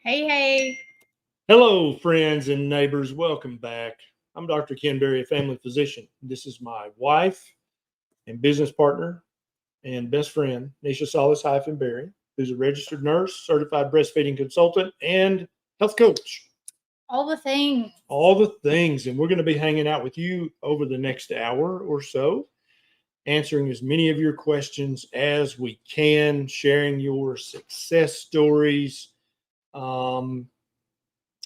Hey. Hello, friends and neighbors. Welcome back. I'm Dr. Ken Berry, a family physician. This is my wife and business partner and best friend, Neisha Solis-Berry, who's a registered nurse, certified breastfeeding consultant, and health coach. All the things. All the things. And we're going to be hanging out with you over the next hour or so, answering as many of your questions as we can, sharing your success stories. And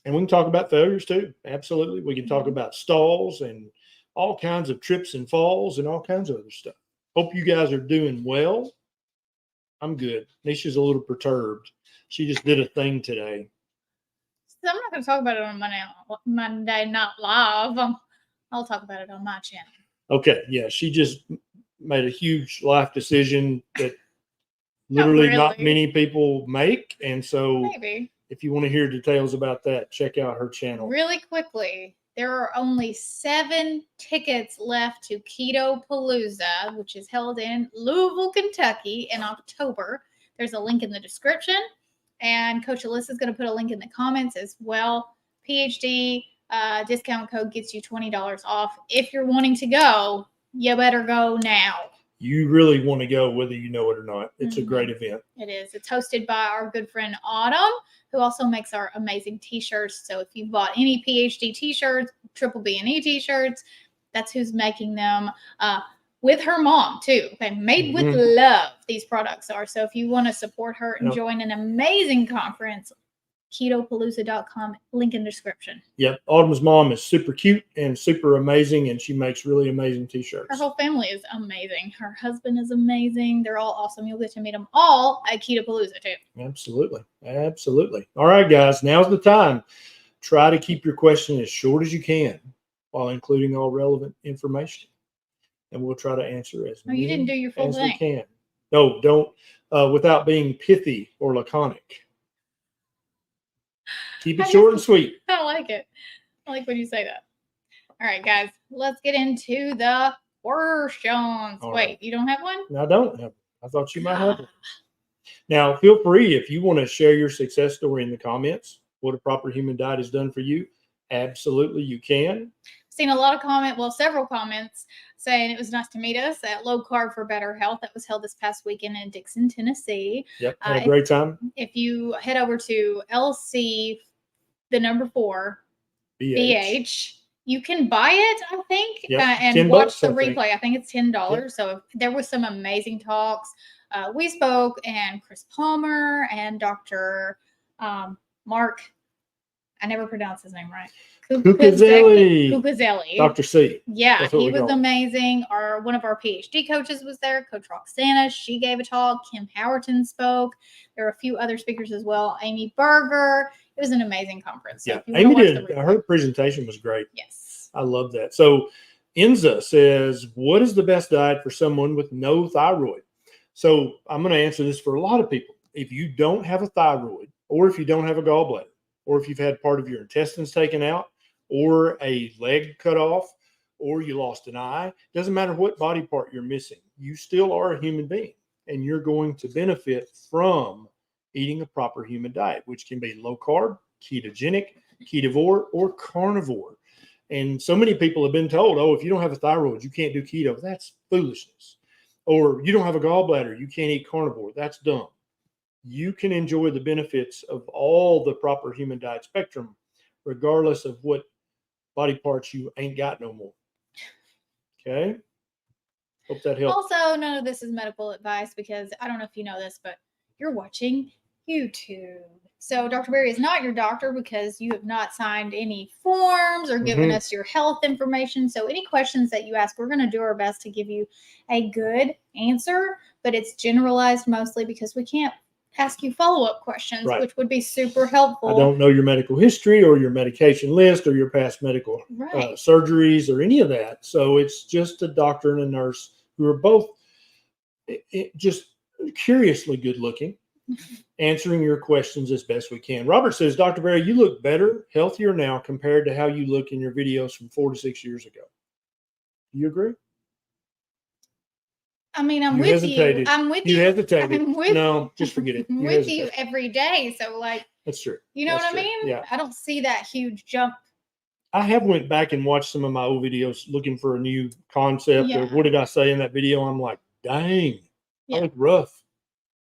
we can talk about failures too. Absolutely. We can talk about stalls and all kinds of trips and falls and all kinds of other stuff. Hope you guys are doing well. I'm good. Nisha's a little perturbed. She just did a thing today. So I'm not going to talk about it on Monday Night Live. I'll talk about it on my channel. Okay. Yeah. She just made a huge life decision that literally not many people make. And so maybe. If you want to hear details about that, check out her channel. Really quickly, there are only 7 tickets left to Keto Palooza, which is held in Louisville, Kentucky in October. There's a link in the description, and Coach Alyssa is going to put a link in the comments as well. PhD discount code gets you $20 off. If you're wanting to go, you better go now. You really want to go whether you know it or not. It's a great event. It is. It's hosted by our good friend Autumn, who also makes our amazing t-shirts. So if you've bought any PhD t-shirts, Triple B and E t-shirts, that's who's making them with her mom too. Okay, made with love, these products are. So if you want to support her and join an amazing conference, ketopalooza.com, link in the description. Yep. Autumn's mom is super cute and super amazing, and she makes really amazing t-shirts. Her whole family is amazing. Her husband is amazing. They're all awesome. You'll get to meet them all at Keto Palooza too. Absolutely. Absolutely. All right, guys, now's the time. Try to keep your question as short as you can while including all relevant information. And we'll try to answer as many you didn't do your full as thing. we can. No, don't, without being pithy or laconic. Keep it short and sweet. I like it. I like when you say that. All right, guys, let's get into the questions. Wait, you don't have one? No, I don't have. I thought you might have one. Now, feel free if you want to share your success story in the comments, what a proper human diet has done for you. Absolutely, you can. Seen a lot of several comments saying it was nice to meet us at Low Carb for Better Health. That was held this past weekend in Dixon, Tennessee. Yep, had a great time. If you head over to LC, the number 4, BH, you can buy it, I think, and watch the replay. I think it's $10. Yep. So there was some amazing talks. We spoke, and Chris Palmer and Dr. Mark, I never pronounce his name right. Cucuzzelli. Dr. C. Yeah, he was amazing. One of our PhD coaches was there, Coach Roxana. She gave a talk. Kim Howerton spoke. There were a few other speakers as well. Amy Berger. It was an amazing conference. So Amy did. Her presentation was great. Yes. I love that. So Enza says, what is the best diet for someone with no thyroid? So I'm going to answer this for a lot of people. If you don't have a thyroid, or if you don't have a gallbladder, or if you've had part of your intestines taken out, or a leg cut off, or you lost an eye, doesn't matter what body part you're missing, you still are a human being, and you're going to benefit from eating a proper human diet, which can be low carb, ketogenic, ketovore, or carnivore. And so many people have been told, oh, if you don't have a thyroid, you can't do keto. That's foolishness. Or you don't have a gallbladder, you can't eat carnivore. That's dumb. You can enjoy the benefits of all the proper human diet spectrum, regardless of what body parts you ain't got no more. Okay? Hope that helps. Also, none of this is medical advice because I don't know if you know this, but you're watching YouTube. So Dr. Berry is not your doctor because you have not signed any forms or given us your health information. So any questions that you ask, we're going to do our best to give you a good answer, but it's generalized mostly because we can't ask you follow-up questions, which would be super helpful. I don't know your medical history or your medication list or your past medical surgeries or any of that. So it's just a doctor and a nurse who are both just curiously good looking, answering your questions as best we can. Robert says, Dr. Berry, you look better, healthier now compared to how you look in your videos from 4 to 6 years ago. Do you agree? I mean, I'm with you. You hesitated. I'm with you. You hesitated. I'm with No, just forget it. I'm with you every day. So, like, That's true. You know That's what I true. mean? Yeah. I don't see that huge jump. I have went back and watched some of my old videos looking for a new concept Yeah. or what did I say in that video? I'm like, dang, Yeah. I look rough.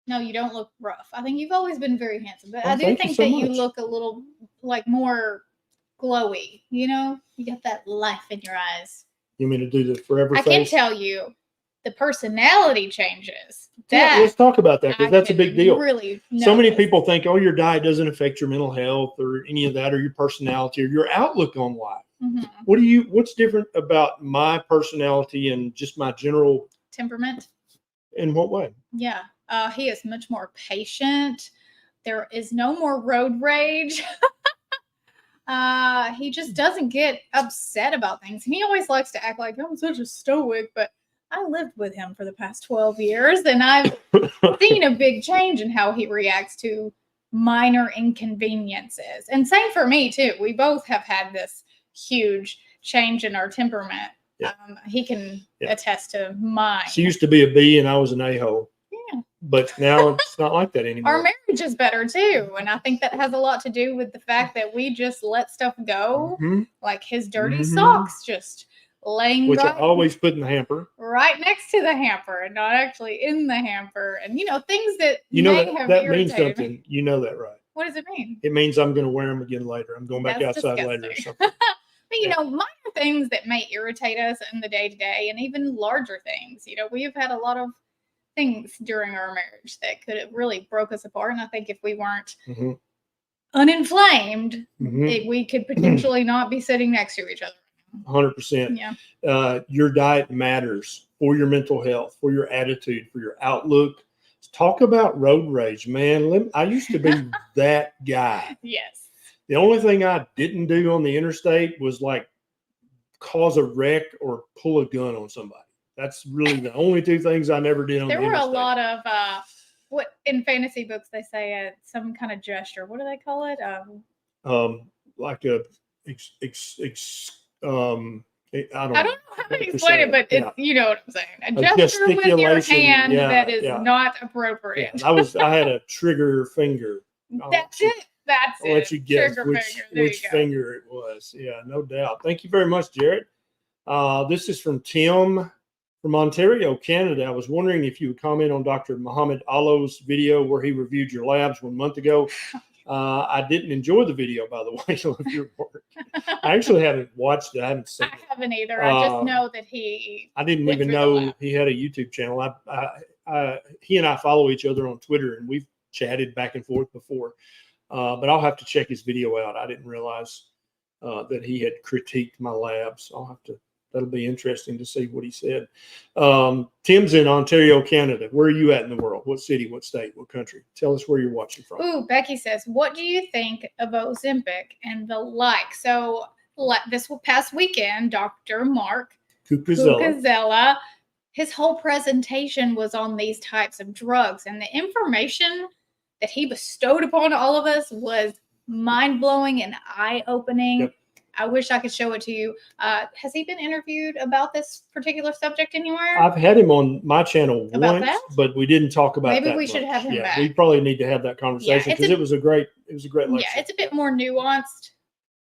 No, you don't look rough. I think you've always been very handsome, but Oh, I do thank you think so that you much. look a little like more glowy. You know, you got that life in your eyes. You mean to do the forever I face? can tell you, the personality changes. Yeah, let's talk about that because that's a big deal. Really, so many notice. people think, oh, your diet doesn't affect your mental health or any of that, or your personality or your outlook on life. Mhm. What's different about my personality and just my general Temperament? in what way? Yeah. He is much more patient. There is no more road rage. He just doesn't get upset about things. He always likes to act like I'm such a stoic, but I lived with him for the past 12 years and I've seen a big change in how he reacts to minor inconveniences. And same for me too. We both have had this huge change in our temperament. Yeah. He can attest to mine. She used to be a B and I was an a-hole. Yeah. But now it's not like that anymore. Our marriage is better too. And I think that has a lot to do with the fact that we just let stuff go. Like his dirty socks just laying which right, I always put in the hamper. Right next to the hamper and not actually in the hamper. And things that that means something. Me. You know that, right? What does it mean? It means I'm going to wear them again later. I'm going back outside later or something. But minor things that may irritate us in the day to day, and even larger things. We've had a lot of things during our marriage that could have really broke us apart. And I think if we weren't uninflamed, we could potentially not be sitting next to each other. 100%. Yeah. Your diet matters for your mental health, for your attitude, for your outlook. Talk about road rage, man. I used to be that guy. Yes. The only thing I didn't do on the interstate was like cause a wreck or pull a gun on somebody. That's really the only two things I never did on the interstate. There were a lot of what in fantasy books they say some kind of gesture. What do they call it? Like a I don't know how to explain it, but it's, you know what I'm saying. A gesture with your hand that is not appropriate. Yeah, I had a trigger finger. That's it. I'll let you guess which finger it was. Yeah, no doubt. Thank you very much, Jared. This is from Tim from Ontario, Canada. I was wondering if you would comment on Dr. Muhammad Alo's video where he reviewed your labs 1 month ago. I didn't enjoy the video, by the way, of your work. I actually haven't watched it. I haven't seen it. I haven't either. I just know that I didn't even know he had a YouTube channel. He and I follow each other on Twitter, and we've chatted back and forth before. But I'll have to check his video out. I didn't realize that he had critiqued my labs. That'll be interesting to see what he said. Tim's in Ontario, Canada. Where are you at in the world? What city, what state, what country? Tell us where you're watching from. Ooh, Becky says, what do you think of Ozempic and the like? So this past weekend, Dr. Mark Cucuzzella, his whole presentation was on these types of drugs. And the information that he bestowed upon all of us was mind-blowing and eye-opening. Yep. I wish I could show it to you. Has he been interviewed about this particular subject anywhere? I've had him on my channel once, but we didn't talk about Maybe we should have him back. We probably need to have that conversation because it was a great lecture. Yeah, it's a bit more nuanced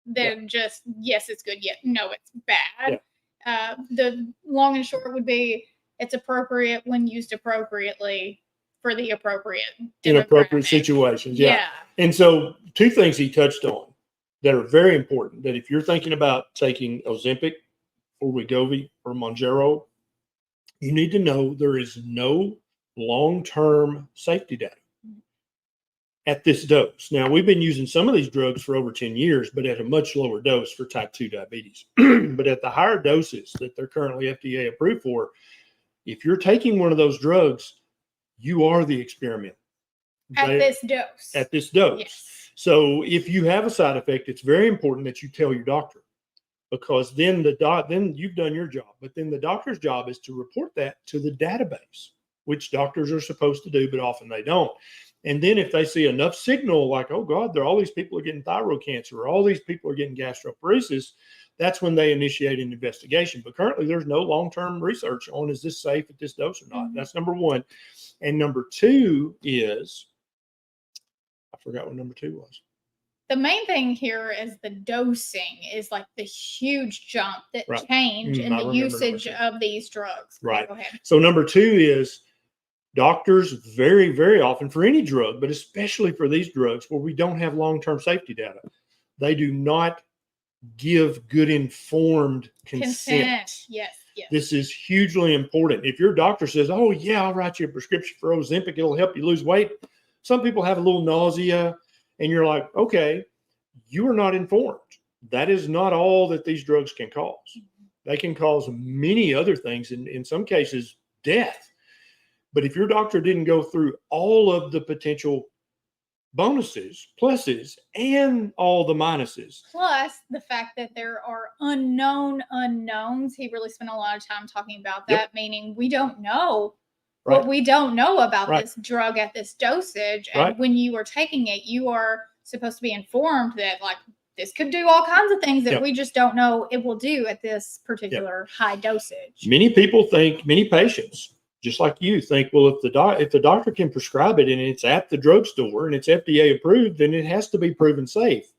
than just, yes, it's good, yet no, it's bad. Yeah. The long and short would be it's appropriate when used appropriately for the appropriate inappropriate situations. Yeah. And so 2 things he touched on that are very important, that if you're thinking about taking Ozempic or Wegovy or Mounjaro, you need to know there is no long-term safety data at this dose. Now, we've been using some of these drugs for over 10 years, but at a much lower dose for type 2 diabetes. But at the higher doses that they're currently FDA approved for, if you're taking one of those drugs, you are the experiment. At this dose. Yes. So if you have a side effect, it's very important that you tell your doctor, because then then you've done your job. But then the doctor's job is to report that to the database, which doctors are supposed to do, but often they don't. And then if they see enough signal like, oh God, all these people are getting thyroid cancer, or all these people are getting gastroparesis, that's when they initiate an investigation. But currently there's no long-term research on, is this safe at this dose or not? That's number one. And number 2 is, I forgot what number 2 was. The main thing here is the dosing is like the huge jump that Right. change in I the remember usage number 2. of these drugs. Right. Go ahead. So number 2 is doctors very, very often for any drug, but especially for these drugs where we don't have long-term safety data, they do not give good informed consent. Yes. This is hugely important. If your doctor says, oh yeah, I'll write you a prescription for Ozempic, it'll help you lose weight. Some people have a little nausea and you're like, okay, you are not informed. That is not all that these drugs can cause. They can cause many other things, in some cases, death. But if your doctor didn't go through all of the potential bonuses, pluses, and all the minuses. Plus the fact that there are unknown unknowns. He really spent a lot of time talking about that, meaning we don't know what we don't know about this drug at this dosage. And when you are taking it, you are supposed to be informed that like this could do all kinds of things that we just don't know it will do at this particular high dosage. Many people think, many patients, just like you, think, well, if the doctor can prescribe it and it's at the drugstore and it's FDA approved, then it has to be proven safe.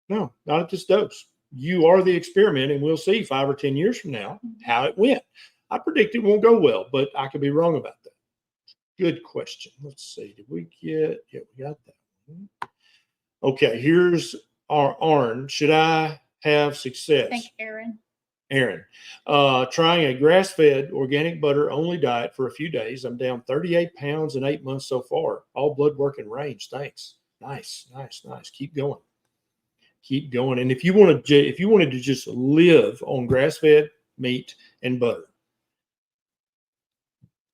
No, not at this dose. You are the experiment, and we'll see 5 or 10 years from now how it went. I predict it won't go well, but I could be wrong about that. Good question. Let's see. Did we get? Yeah, we got that one. Okay, here's our Arn. Should I have success? Thank Aaron, trying a grass-fed organic butter only diet for a few days. I'm down 38 pounds in 8 months so far. All blood work in range. Thanks. Nice. Keep going. And if you wanted to just live on grass-fed meat and butter,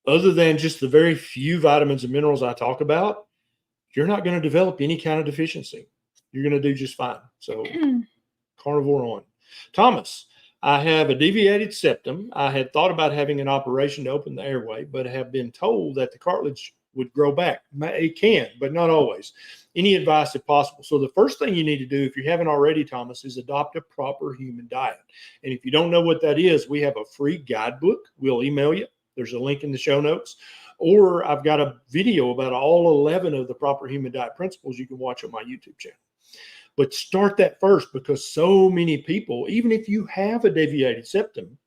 other than just the very few vitamins and minerals I talk about, you're not going to develop any kind of deficiency. You're going to do just fine. So carnivore on. Thomas, I have a deviated septum. I had thought about having an operation to open the airway, but have been told that the cartilage would grow back. It can, but not always. Any advice if possible? So the first thing you need to do, if you haven't already, Thomas, is adopt a proper human diet. And if you don't know what that is, we have a free guidebook. We'll email you. There's a link in the show notes. Or I've got a video about all 11 of the proper human diet principles you can watch on my YouTube channel. But start that first, because so many people, even if you have a deviated septum,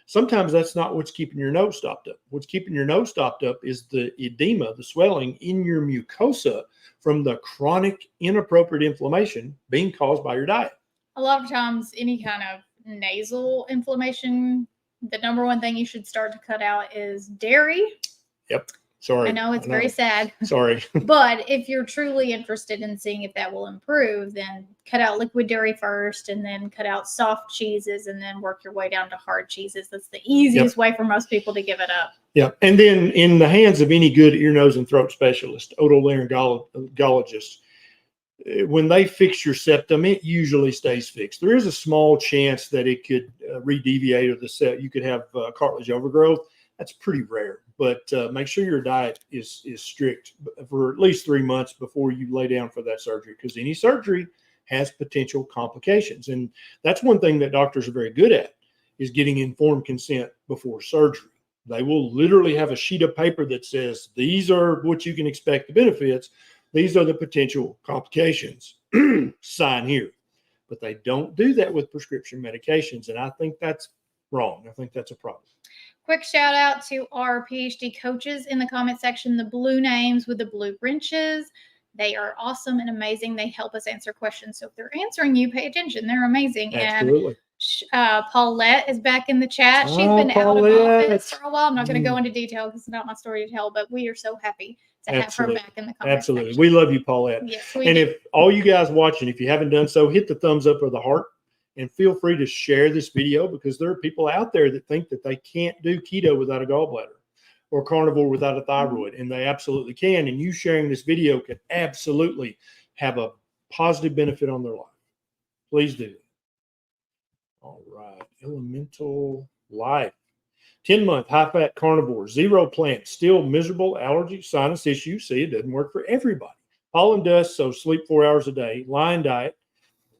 sometimes that's not what's keeping your nose stopped up. What's keeping your nose stopped up is the edema, the swelling in your mucosa from the chronic inappropriate inflammation being caused by your diet. A lot of times, any kind of nasal inflammation, the number one thing you should start to cut out is dairy. Yep. Sorry. I know it's very sad. Sorry. But if you're truly interested in seeing if that will improve, then cut out liquid dairy first, and then cut out soft cheeses, and then work your way down to hard cheeses. That's the easiest way for most people to give it up. Yeah. And then in the hands of any good ear, nose, and throat specialist, otolaryngologist, when they fix your septum, it usually stays fixed. There is a small chance that it could re-deviate, or you could have cartilage overgrowth. That's pretty rare, but make sure your diet is strict for at least 3 months before you lay down for that surgery, because any surgery has potential complications. And that's one thing that doctors are very good at, is getting informed consent before surgery. They will literally have a sheet of paper that says, these are what you can expect the benefits. These are the potential complications. Sign here. But they don't do that with prescription medications. And I think that's wrong. I think that's a problem. Quick shout out to our PhD coaches in the comment section, the blue names with the blue wrenches. They are awesome and amazing. They help us answer questions. So if they're answering you, pay attention. They're amazing. Absolutely. And Paulette is back in the chat. She's been out of office for a while. I'm not going to go into detail because it's not my story to tell, but we are so happy to have her back in the comments. Absolutely. We love you, Paulette. Yes, and if all you guys watching, if you haven't done so, hit the thumbs up or the heart. And feel free to share this video, because there are people out there that think that they can't do keto without a gallbladder or carnivore without a thyroid, and they absolutely can. And you sharing this video could absolutely have a positive benefit on their life. Please do. All right. Elemental Life. 10-month high-fat carnivore, 0 plants, still miserable allergy, sinus issues. See, it doesn't work for everybody. Pollen dust, so sleep 4 hours a day. Lion diet.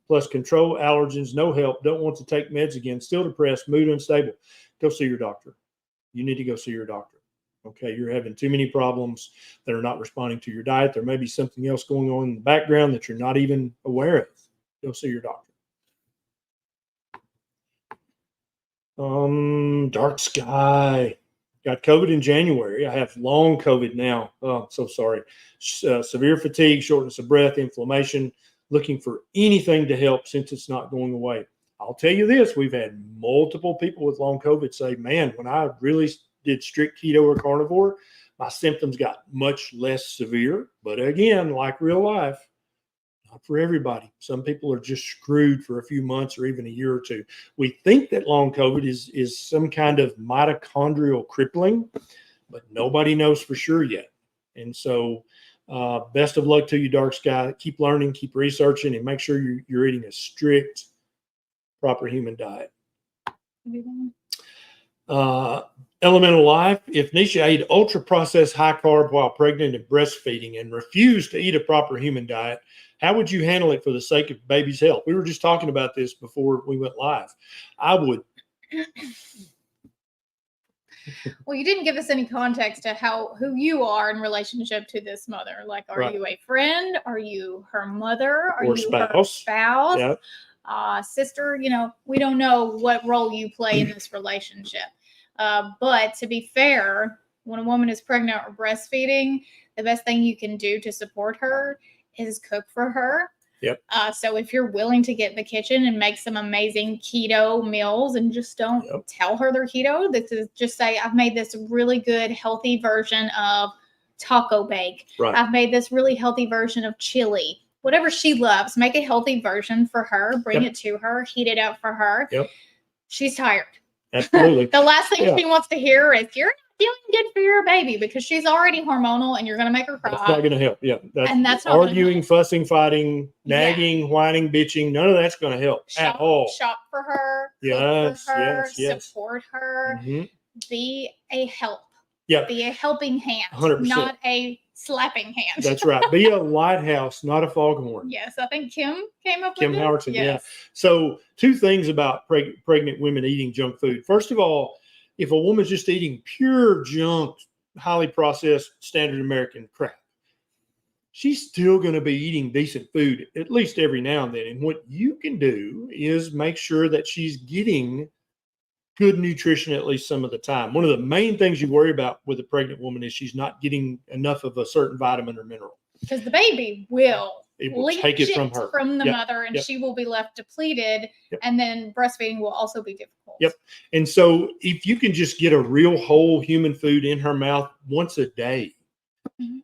Plus control allergens, no help, don't want to take meds again, still depressed, mood unstable. Go see your doctor. You need to go see your doctor. Okay, you're having too many problems that are not responding to your diet. There may be something else going on in the background that you're not even aware of. Go see your doctor. Dark sky. Got COVID in January. I have long COVID now. Oh, I'm so sorry. Severe fatigue, shortness of breath, inflammation. Looking for anything to help since it's not going away. I'll tell you this, we've had multiple people with long COVID say, man, when I really did strict keto or carnivore, my symptoms got much less severe. But again, like real life, not for everybody. Some people are just screwed for a few months or even a year or two. We think that long COVID is some kind of mitochondrial crippling, but nobody knows for sure yet. And so best of luck to you, Dark Sky. Keep learning, keep researching, and make sure you're eating a strict, proper human diet. Elemental Life. If Neisha ate ultra-processed high carb while pregnant and breastfeeding and refused to eat a proper human diet, how would you handle it for the sake of baby's health? We were just talking about this before we went live. I would. Well, you didn't give us any context to who you are in relationship to this mother. Like, are you a friend? Are you her mother? Are you her spouse? Yep. Sister? We don't know what role you play in this relationship. But to be fair, when a woman is pregnant or breastfeeding, the best thing you can do to support her is cook for her. Yep. So if you're willing to get in the kitchen and make some amazing keto meals, and just don't tell her they're keto, this is just say, I've made this really good, healthy version of taco bake. Right. I've made this really healthy version of chili. Whatever she loves, make a healthy version for her, bring it to her, heat it up for her. Yep. She's tired. Absolutely. The last thing she wants to hear is, you're not feeling good for your baby, because she's already hormonal and you're going to make her cry. That's not going to help. Yeah. That's not arguing, fussing, fighting, nagging, whining, bitching. None of that's going to help at all. Shop for her. Yes. Cook for her, yes. Support her. Mm-hmm. Be a help. Yeah. Be a helping hand. 100%. Not a slapping hand. That's right. Be a lighthouse, not a foghorn. Yes. I think Kim came up with Kim it. Howardson. Yes. Yeah. So 2 things about pregnant women eating junk food. First of all, if a woman's just eating pure junk, highly processed, standard American crap, she's still going to be eating decent food at least every now and then. And what you can do is make sure that she's getting good nutrition at least some of the time. One of the main things you worry about with a pregnant woman is she's not getting enough of a certain vitamin or mineral. Because the baby will take it from her, from the mother, and she will be left depleted. And then breastfeeding will also be difficult. Yep. And so if you can just get a real whole human food in her mouth once a day,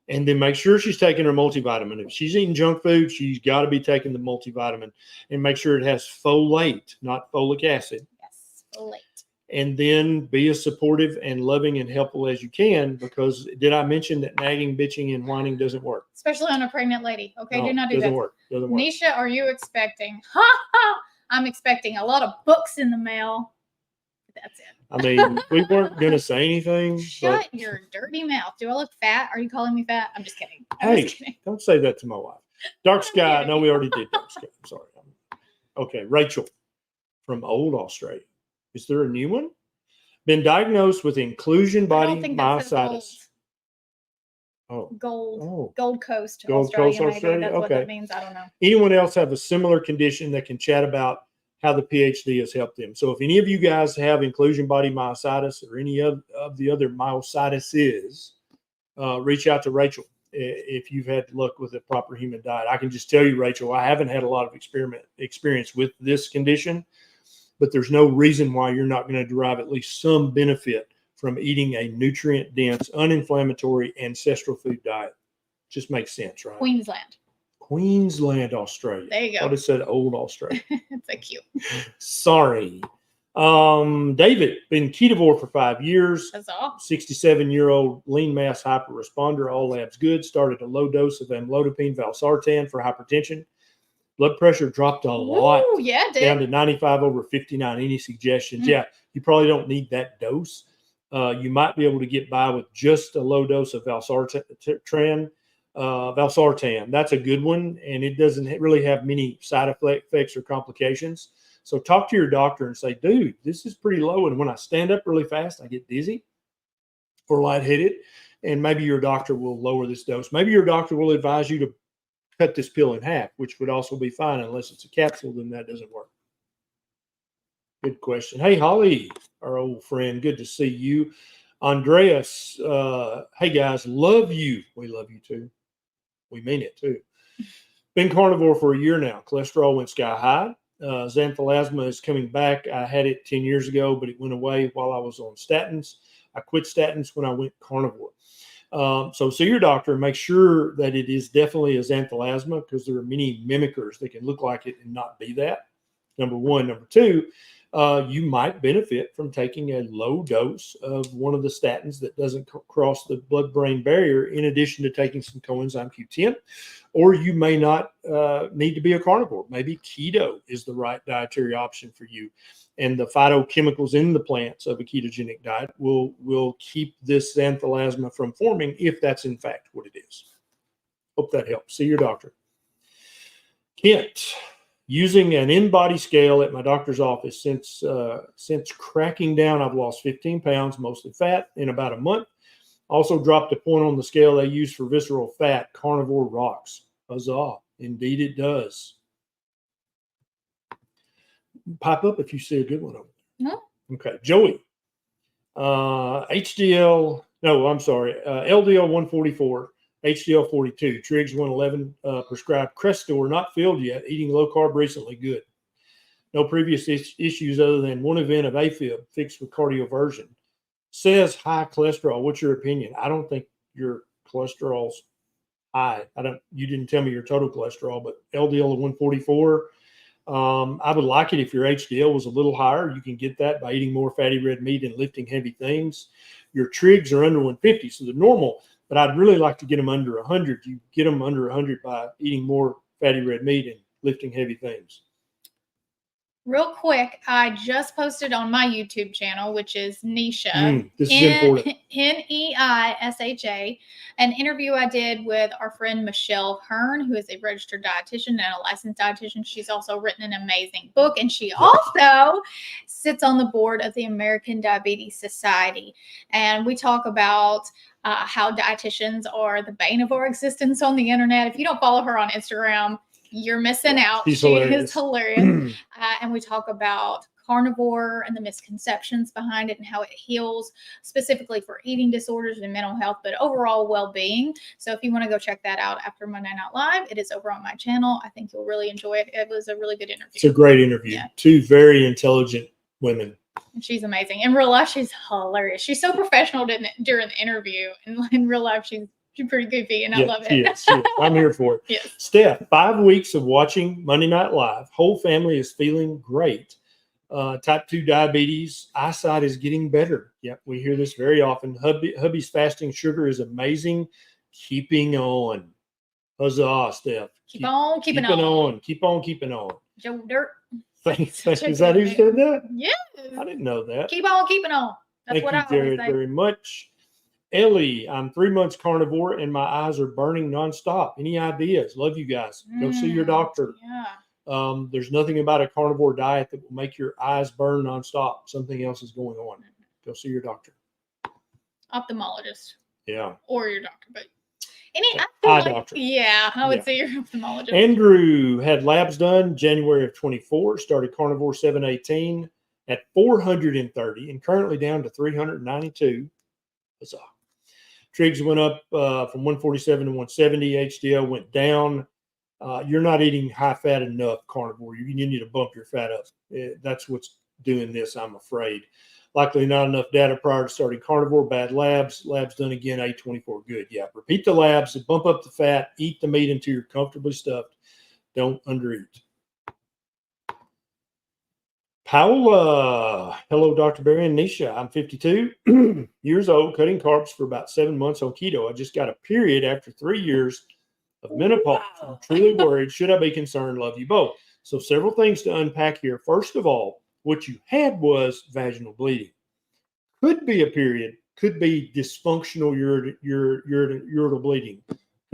and then make sure she's taking her multivitamin. If she's eating junk food, she's got to be taking the multivitamin, and make sure it has folate, not folic acid. Yes, folate. And then be as supportive and loving and helpful as you can, because did I mention that nagging, bitching, and whining doesn't work? Especially on a pregnant lady. Okay, no, do not do doesn't that. Work. Doesn't work. Neisha, are you expecting? I'm expecting a lot of books in the mail. That's it. I mean, we weren't going to say anything. Shut your dirty mouth. Do I look fat? Are you calling me fat? I'm just kidding. Don't say that to my wife. Dark Sky. No, we already did Dark Sky. I'm sorry. Okay, Rachel from Old Australia. Is there a new one? Been diagnosed with inclusion body myositis. Gold Coast. Gold Coast, Australia. That's what that means. I don't know. Anyone else have a similar condition that can chat about how the PhD has helped them? So if any of you guys have inclusion body myositis or any of the other myositises, reach out to Rachel if you've had luck with a proper human diet. I can just tell you, Rachel, I haven't had a lot of experience with this condition, but there's no reason why you're not going to derive at least some benefit from eating a nutrient-dense, uninflammatory, ancestral food diet. Just makes sense, right? Queensland, Australia. There you go. I would have said Old Australia. It's so cute. Sorry. David, been Ketovore for 5 years. That's all. 67-year-old lean mass hyper responder. All labs good. Started a low dose of amlodipine valsartan for hypertension. Blood pressure dropped a lot. Ooh, yeah, it did. Down to 95/59. Any suggestions? Yeah, you probably don't need that dose. You might be able to get by with just a low dose of valsartan. That's a good one, and it doesn't really have many side effects or complications. So talk to your doctor and say, dude, this is pretty low, and when I stand up really fast, I get dizzy. or lightheaded, and maybe your doctor will lower this dose. Maybe your doctor will advise you to cut this pill in half, which would also be fine unless it's a capsule, then that doesn't work. Good question. Hey, Holly, our old friend, good to see you. Andreas, hey guys, love you. We love you too. We mean it too. Been carnivore for a year now. Cholesterol went sky high. Xanthelasma is coming back. I had it 10 years ago, but it went away while I was on statins. I quit statins when I went carnivore. So see your doctor and make sure that it is definitely a xanthelasma, because there are many mimickers that can look like it and not be that. Number one. Number two, you might benefit from taking a low dose of one of the statins that doesn't cross the blood-brain barrier, in addition to taking some coenzyme Q10. Or you may not need to be a carnivore. Maybe keto is the right dietary option for you. And the phytochemicals in the plants of a ketogenic diet will keep this xanthelasma from forming, if that's in fact what it is. Hope that helps. See your doctor. Kent, using an in-body scale at my doctor's office since cracking down, I've lost 15 pounds, mostly fat, in about a month. Also dropped a point on the scale they use for visceral fat. Carnivore rocks. Huzzah. Indeed it does. Pipe up if you see a good one over there. No. Okay. Joey. LDL 144, HDL 42, Triggs 111, prescribed Crestor, not filled yet, eating low carb recently, good. No previous issues other than one event of AFib, fixed with cardioversion. Says high cholesterol. What's your opinion? I don't think your cholesterol's high. You didn't tell me your total cholesterol, but LDL of 144. I would like it if your HDL was a little higher. You can get that by eating more fatty red meat and lifting heavy things. Your trigs are under 150, so they're normal, but I'd really like to get them under 100. You get them under 100 by eating more fatty red meat and lifting heavy things. Real quick, I just posted on my YouTube channel, which is Neisha, This is important. Neisha, an interview I did with our friend Michelle Hearn, who is a registered dietitian and a licensed dietitian. She's also written an amazing book, and she also sits on the board of the American Diabetes Society. And we talk about how dietitians are the bane of our existence on the internet. If you don't follow her on Instagram, you're missing out. She is hilarious. And we talk about carnivore and the misconceptions behind it and how it heals specifically for eating disorders and mental health, but overall well-being. So if you want to go check that out after Monday Night Live, it is over on my channel. I think you'll really enjoy it. It was a really good interview. It's a great interview. Yeah. Two very intelligent women. And she's amazing. In real life, she's hilarious. She's so professional during the interview. And in real life, she's pretty goofy, and I love it. Yes. I'm here for it. Yes. Steph, 5 weeks of watching Monday Night Live. Whole family is feeling great. Type 2 diabetes. Eyesight is getting better. Yep, we hear this very often. Hubby's fasting sugar is amazing. Keeping on. Huzzah, Steph. Keep on keeping on. Keep on keeping on. Joe Dirt. Thanks. Is that who said that? Yes. I didn't know that. Keep on keeping on. That's what I always say. Thank you very much. Ellie, I'm 3 months carnivore and my eyes are burning nonstop. Any ideas? Love you guys. Go see your doctor. Yeah. There's nothing about a carnivore diet that will make your eyes burn nonstop. Something else is going on. Go see your doctor. Ophthalmologist. Yeah. Or your doctor, but doctor. Yeah, I would say your ophthalmologist. Andrew had labs done January of 24. Started carnivore 718 at 430 and currently down to 392. Huzzah. Trigs went up from 147 to 170. HDL went down. You're not eating high fat enough carnivore. You need to bump your fat up. That's what's doing this, I'm afraid. Likely not enough data prior to starting carnivore. Bad labs. Labs done again, 824. Good. Yeah. Repeat the labs. Bump up the fat. Eat the meat until you're comfortably stuffed. Don't undereat. Paola, hello, Dr. Barry and Neisha. I'm 52 years old, cutting carbs for about 7 months on keto. I just got a period after 3 years of menopause. Wow. I'm truly worried. Should I be concerned? Love you both. So several things to unpack here. First of all, what you had was vaginal bleeding. Could be a period. Could be dysfunctional ureteral bleeding.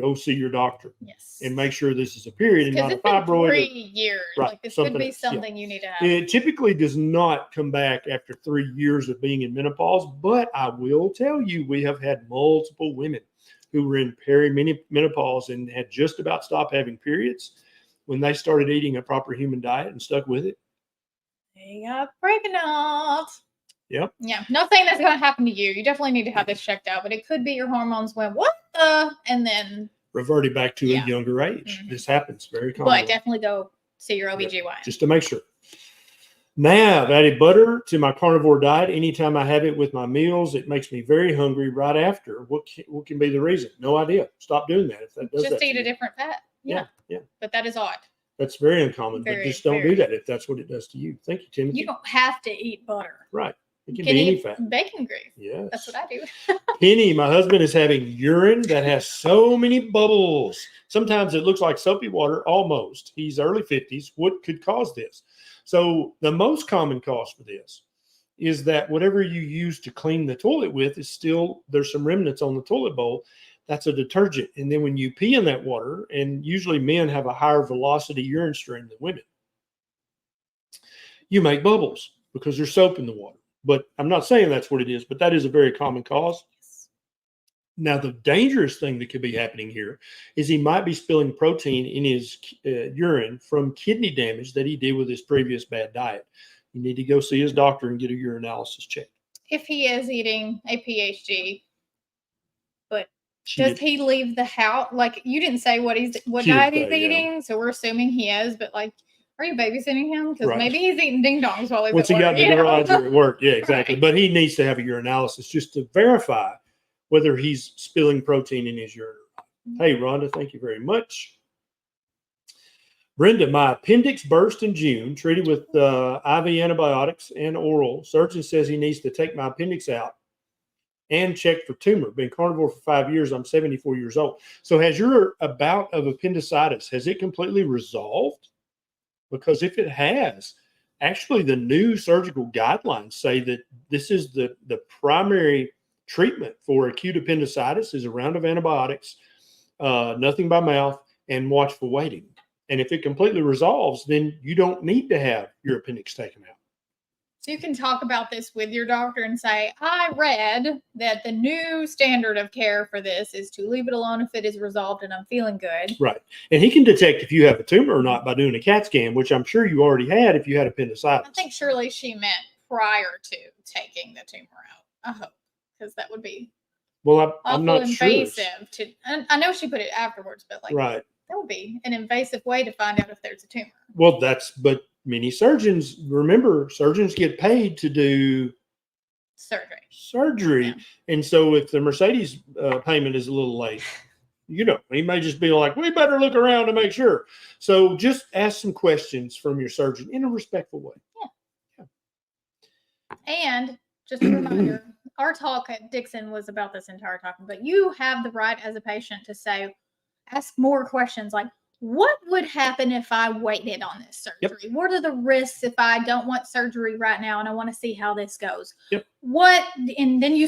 go see your doctor Yes. and make sure this is a period and Because not a it's been fibroid. 3 years. Right, Like this could something be else, yeah. something you need to have. It typically does not come back after 3 years of being in menopause, but I will tell you, we have had multiple women who were in perimenopause and had just about stopped having periods when they started eating a proper human diet and stuck with it. They got pregnant. Yep. Yeah. Not saying that's going to happen to you. You definitely need to have this checked out, but it could be your hormones went, what the? And then Reverted back to Yeah. a younger age. Mhm. This happens very commonly. But definitely go see your OBGYN. Just to make sure. Now, I've added butter to my carnivore diet. Anytime I have it with my meals, it makes me very hungry right after. What can be the reason? No idea. Stop doing that if that does Just that eat to a you. different fat. Yeah. Yeah. But that is odd. That's very uncommon, but Very, just don't very. do that if that's what it does to you. Thank you, Timothy. You don't have to eat butter. Right. It You can be any eat fat. bacon grease. Yes. That's what I do. Penny, my husband is having urine that has so many bubbles. Sometimes it looks like soapy water, almost. He's early 50s. What could cause this? So the most common cause for this is that whatever you use to clean the toilet with is still, there's some remnants on the toilet bowl. That's a detergent. And then when you pee in that water, and usually men have a higher velocity urine stream than women, you make bubbles because there's soap in the water. But I'm not saying that's what it is, but that is a very common cause. Now, the dangerous thing that could be happening here is he might be spilling protein in his urine from kidney damage that he did with his previous bad diet. You need to go see his doctor and get a urinalysis checked. If he is eating a PhD, but does he leave the house? Like, you didn't say what diet he's eating, so we're assuming he is, but like, are you babysitting him? Because maybe he's eating ding dongs while he's Once at he work. got in the garage or at work. Yeah, exactly. Right. But he needs to have a urinalysis just to verify whether he's spilling protein in his urine. Hey, Rhonda, thank you very much. Brenda, my appendix burst in June, treated with IV antibiotics and oral. Surgeon says he needs to take my appendix out and check for tumor. Been carnivore for 5 years. I'm 74 years old. So has your bout of appendicitis, has it completely resolved? Because if it has, actually the new surgical guidelines say that this is the primary treatment for acute appendicitis is a round of antibiotics, nothing by mouth, and watchful waiting. And if it completely resolves, then you don't need to have your appendix taken out. So you can talk about this with your doctor and say, I read that the new standard of care for this is to leave it alone if it is resolved and I'm feeling good. Right. And he can detect if you have a tumor or not by doing a CAT scan, which I'm sure you already had if you had appendicitis. I think surely she meant prior to taking the tumor out. I hope, because that would be I'm not invasive sure. I know she put it afterwards, but like right. that would be an invasive way to find out if there's a tumor. Well, but many surgeons, remember, surgeons get paid to do surgery. Yeah. And so if the Mercedes payment is a little late, he may just be like, we better look around to make sure. So just ask some questions from your surgeon in a respectful way. Yeah. And just a reminder, our talk at Dixon was about this entire topic, but you have the right as a patient to say, ask more questions like, what would happen if I waited on this surgery? Yep. What are the risks if I don't want surgery right now and I want to see how this goes? Yep. And then you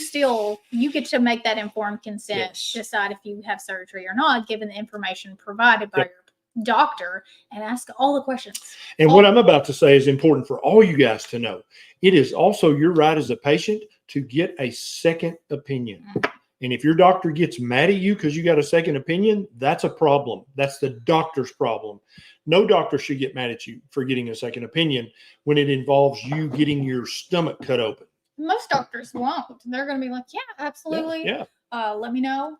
get to make that informed consent, decide if you have surgery or not, given the information provided by your doctor, and ask all the questions. And what I'm about to say is important for all you guys to know. It is also your right as a patient to get a second opinion. Mm-hmm. And if your doctor gets mad at you because you got a second opinion, that's a problem. That's the doctor's problem. No doctor should get mad at you for getting a second opinion when it involves you getting your stomach cut open. Most doctors won't. They're going to be like, yeah, absolutely. Yeah. Let me know,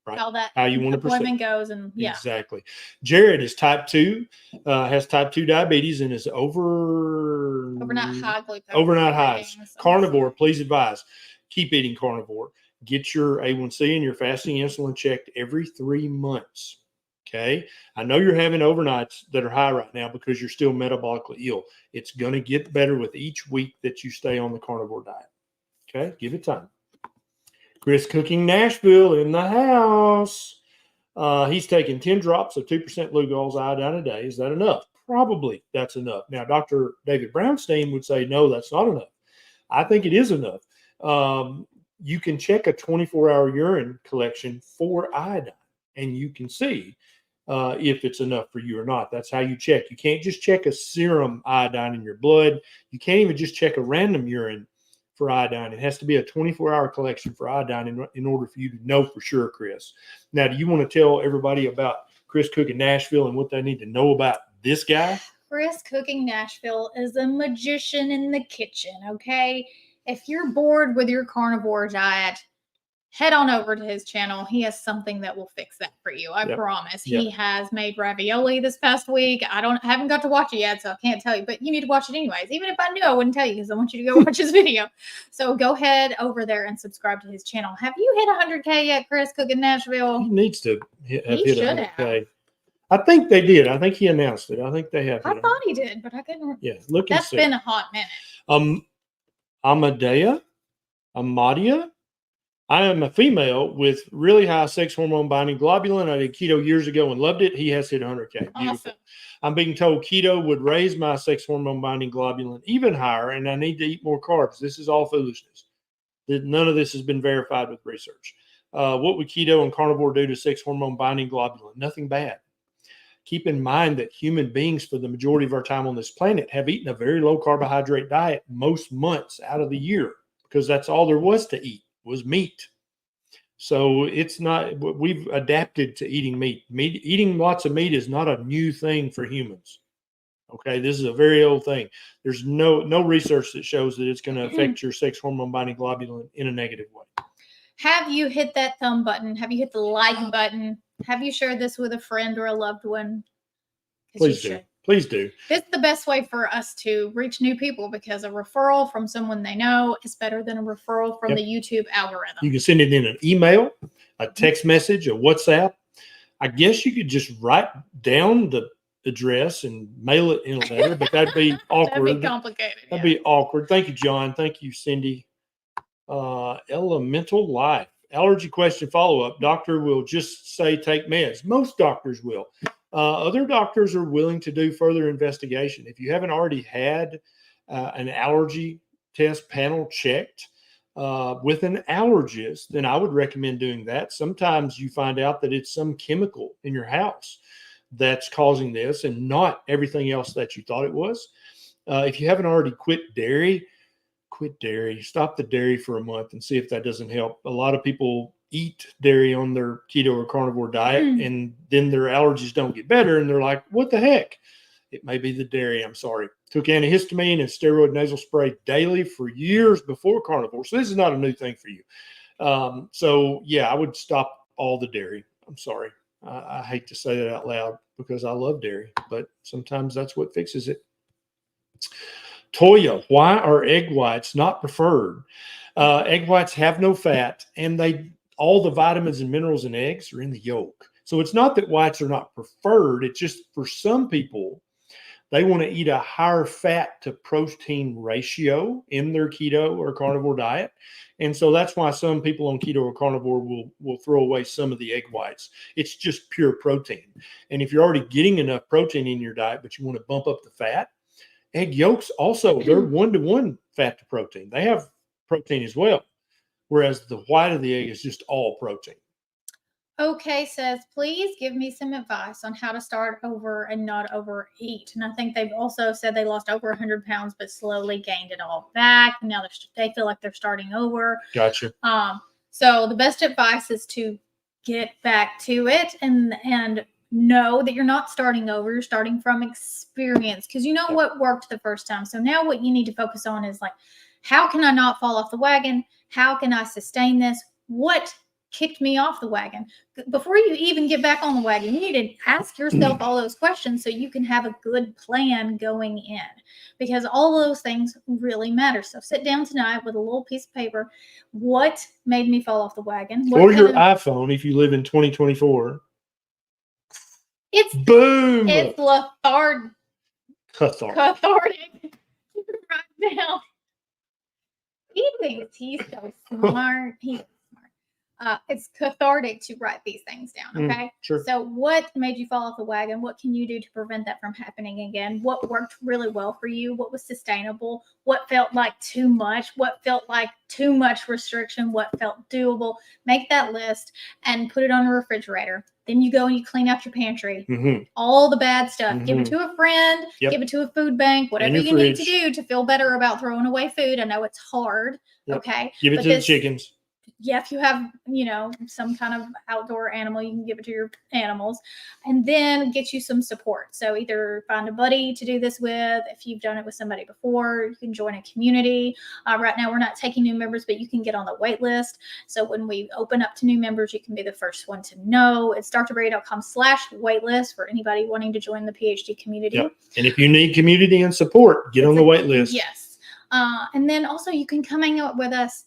right. how you want to appointment goes. And Exactly. Jared is type 2, has type 2 diabetes and is overnight high glucose. Overnight highs. Carnivore, please advise. Keep eating carnivore. Get your A1C and your fasting insulin checked every 3 months. Okay. I know you're having overnights that are high right now because you're still metabolically ill. It's going to get better with each week that you stay on the carnivore diet. Okay. Give it time. Chris Cooking Nashville in the house. He's taking 10 drops of 2% Lugol's iodine a day. Is that enough? Probably that's enough. Now, Dr. David Brownstein would say, no, that's not enough. I think it is enough. You can check a 24-hour urine collection for iodine. and you can see if it's enough for you or not. That's how you check. You can't just check a serum iodine in your blood. You can't even just check a random urine for iodine. It has to be a 24-hour collection for iodine in order for you to know for sure, Chris. Now, do you want to tell everybody about Chris Cook in Nashville and what they need to know about this guy? Chris Cooking Nashville is a magician in the kitchen, okay? If you're bored with your carnivore diet, head on over to his channel. He has something that will fix that for you. I promise. He has made ravioli this past week. I haven't got to watch it yet, so I can't tell you, but you need to watch it anyways. Even if I knew, I wouldn't tell you because I want you to go watch his video. So go ahead over there and subscribe to his channel. Have you hit 100K yet, Chris Cooking Nashville? He needs to hit 100K. Have. I think they did. I think he announced it. I think they have. I thought he did, but I couldn't. Yeah, look. That's been a hot minute. Amadia. I am a female with really high sex hormone binding globulin. I did keto years ago and loved it. He has hit 100K. Beautiful. Awesome. I'm being told keto would raise my sex hormone binding globulin even higher, and I need to eat more carbs. This is all foolishness. None of this has been verified with research. What would keto and carnivore do to sex hormone binding globulin? Nothing bad. Keep in mind that human beings, for the majority of our time on this planet, have eaten a very low carbohydrate diet most months out of the year because that's all there was to eat was meat. So it's not, we've adapted to eating meat. Eating lots of meat is not a new thing for humans. Okay, this is a very old thing. There's no research that shows that it's going to affect your sex hormone binding globulin in a negative way. Have you hit that thumb button? Have you hit the like button? Have you shared this with a friend or a loved one? Please do. Please do. This is the best way for us to reach new people because a referral from someone they know is better than a referral from the YouTube algorithm. You can send it in an email, a text message, a WhatsApp. I guess you could just write down the address and mail it in a letter, but that'd be awkward. That'd be complicated. That'd be awkward. Thank you, John. Thank you, Cindy. Elemental Life. Allergy question follow-up. Doctor will just say take meds. Most doctors will. Other doctors are willing to do further investigation. If you haven't already had an allergy test panel checked with an allergist, then I would recommend doing that. Sometimes you find out that it's some chemical in your house that's causing this and not everything else that you thought it was. If you haven't already quit dairy. Stop the dairy for a month and see if that doesn't help. A lot of people eat dairy on their keto or carnivore diet and then their allergies don't get better and they're like, what the heck? It may be the dairy. I'm sorry. Took antihistamine and steroid nasal spray daily for years before carnivore. So this is not a new thing for you. So yeah, I would stop all the dairy. I'm sorry. I hate to say that out loud because I love dairy, but sometimes that's what fixes it. Toya, why are egg whites not preferred? Egg whites have no fat, and all the vitamins and minerals in eggs are in the yolk. So it's not that whites are not preferred. It's just for some people, they want to eat a higher fat to protein ratio in their keto or carnivore diet. And so that's why some people on keto or carnivore will throw away some of the egg whites. It's just pure protein. And if you're already getting enough protein in your diet, but you want to bump up the fat, egg yolks also, they're 1-to-1 fat to protein. They have protein as well, whereas the white of the egg is just all protein. Okay, says, please give me some advice on how to start over and not overeat. And I think they've also said they lost over 100 pounds, but slowly gained it all back. Now they feel like they're starting over. Gotcha. So the best advice is to get back to it and know that you're not starting over. You're starting from experience because you know what worked the first time. So now what you need to focus on is like, how can I not fall off the wagon? How can I sustain this? What kicked me off the wagon? Before you even get back on the wagon, you need to ask yourself all those questions so you can have a good plan going in, because all those things really matter. So sit down tonight with a little piece of paper. What made me fall off the wagon? Or your iPhone if you live in 2024. It's boom. It's cathartic. Right now. He thinks he's so smart. He's smart. it's cathartic to write these things down. Okay. Sure. So what made you fall off the wagon? What can you do to prevent that from happening again? What worked really well for you? What was sustainable? What felt like too much? What felt like too much restriction? What felt doable? Make that list and put it on a refrigerator. Then you go and you clean out your pantry. All the bad stuff. Give it to a friend. Give it to a food bank. Whatever you need to do to feel better about throwing away food. I know it's hard. Okay. Give it to the chickens. Yeah, if you have, some kind of outdoor animal, you can give it to your animals, and then get you some support. So either find a buddy to do this with. If you've done it with somebody before, you can join a community. Right now, we're not taking new members, but you can get on the wait list. So when we open up to new members, you can be the first one to know. It's drberry.com/waitlist for anybody wanting to join the PhD community. Yep. And if you need community and support, get on the wait list. Yes. And then also you can come hang out with us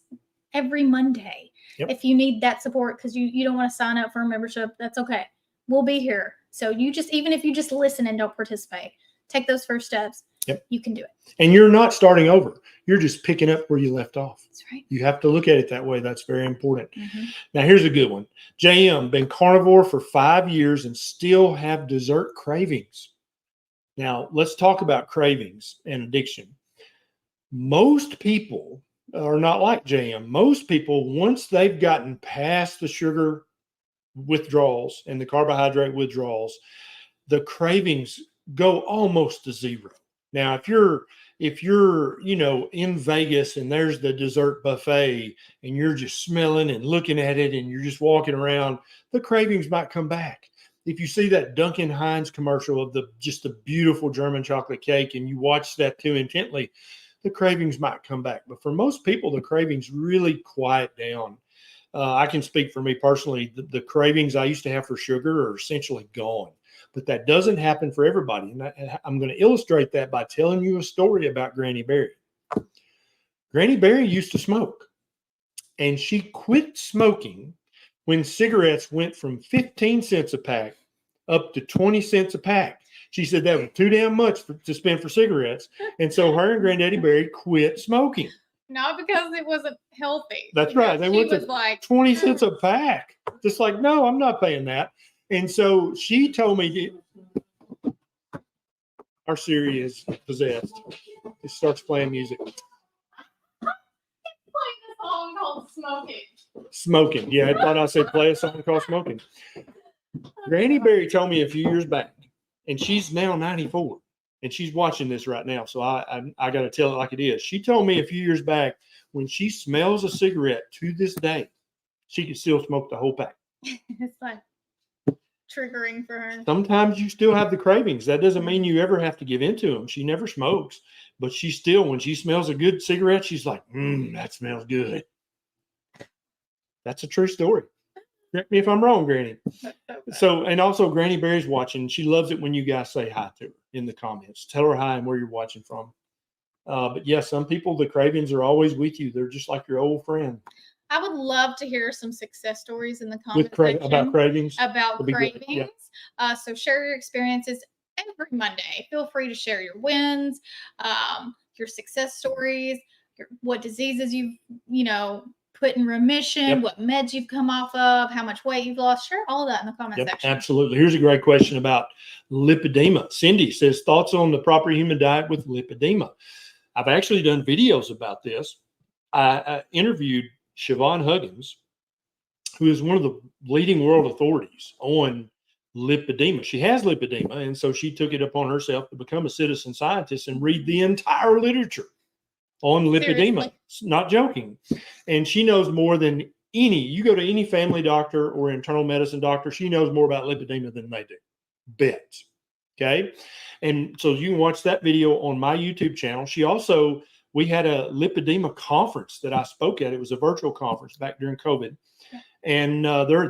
every Monday. If you need that support because you don't want to sign up for a membership, that's okay. We'll be here. So even if you just listen and don't participate, take those first steps. You can do it. And you're not starting over. You're just picking up where you left off. That's right. You have to look at it that way. That's very important. Now, here's a good one. JM, been carnivore for 5 years and still have dessert cravings. Now, let's talk about cravings and addiction. Most people are not like JM. Most people, once they've gotten past the sugar withdrawals and the carbohydrate withdrawals, the cravings go almost to zero. Now, if you're in Vegas and there's the dessert buffet and you're just smelling and looking at it and you're just walking around, the cravings might come back. If you see that Duncan Hines commercial of the beautiful German chocolate cake and you watch that too intently, the cravings might come back. But for most people, the cravings really quiet down. I can speak for me personally. The cravings I used to have for sugar are essentially gone. But that doesn't happen for everybody. And I'm going to illustrate that by telling you a story about Granny Berry. Granny Berry used to smoke. And she quit smoking when cigarettes went from 15 cents a pack up to 20 cents a pack. She said that was too damn much to spend for cigarettes. And so her and Granddaddy Berry quit smoking. Not because it wasn't healthy. That's right. They went to like 20 cents a pack. Just like, no, I'm not paying that. And so she told me, our Siri is possessed. It starts playing music. It's playing a song called Smoking. Smoking. Yeah, I thought I said play a song called Smoking. Granny Berry told me a few years back, and she's now 94, and she's watching this right now. So I got to tell it like it is. She told me a few years back, when she smells a cigarette to this day, she can still smoke the whole pack. It's like triggering for her. Sometimes you still have the cravings. That doesn't mean you ever have to give in to them. She never smokes, but she still, when she smells a good cigarette, she's like, that smells good. That's a true story. Correct me if I'm wrong, Granny. So, and also Granny Berry's watching. She loves it when you guys say hi to her in the comments. Tell her hi and where you're watching from. But yeah, some people, the cravings are always with you. They're just like your old friend. I would love to hear some success stories in the comments section about cravings. Yeah. So share your experiences every Monday. Feel free to share your wins, your success stories, what diseases you've, put in remission, what meds you've come off of, how much weight you've lost. Share all of that in the comments section. Absolutely. Here's a great question about lipedema. Cindy says, thoughts on the proper human diet with lipedema. I've actually done videos about this. I interviewed Siobhan Huggins, who is one of the leading world authorities on lipedema. She has lipedema, and so she took it upon herself to become a citizen scientist and read the entire literature on lipedema. Seriously? Not joking. And she knows more than you go to any family doctor or internal medicine doctor, she knows more about lipedema than they do. Bet. Okay. And so you can watch that video on my YouTube channel. We had a lipedema conference that I spoke at. It was a virtual conference back during COVID. And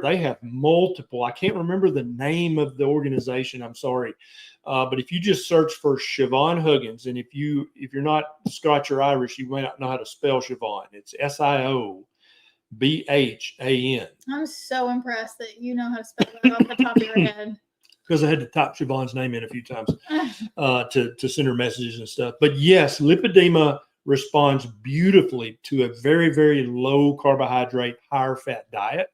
they have multiple, I can't remember the name of the organization. I'm sorry. But if you just search for Siobhan Huggins, and if you're not Scotch or Irish, you may not know how to spell Siobhan. It's SIOBHAN. I'm so impressed that you know how to spell that off the top of your head. Because I had to type Siobhan's name in a few times to send her messages and stuff. But yes, lipedema responds beautifully to a very, very low carbohydrate, higher fat diet.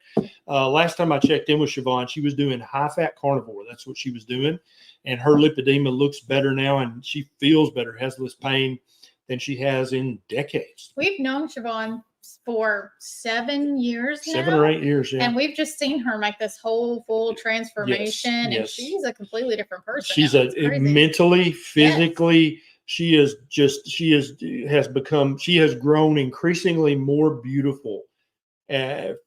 Last time I checked in with Siobhan, she was doing high fat carnivore. That's what she was doing. And her lipedema looks better now, and she feels better, has less pain than she has in decades. We've known Siobhan for 7 years now. 7 or 8 years, yeah. And we've just seen her make this whole full transformation. Yes. And she's a completely different person. She's now. a mentally, physically, she has grown increasingly more beautiful,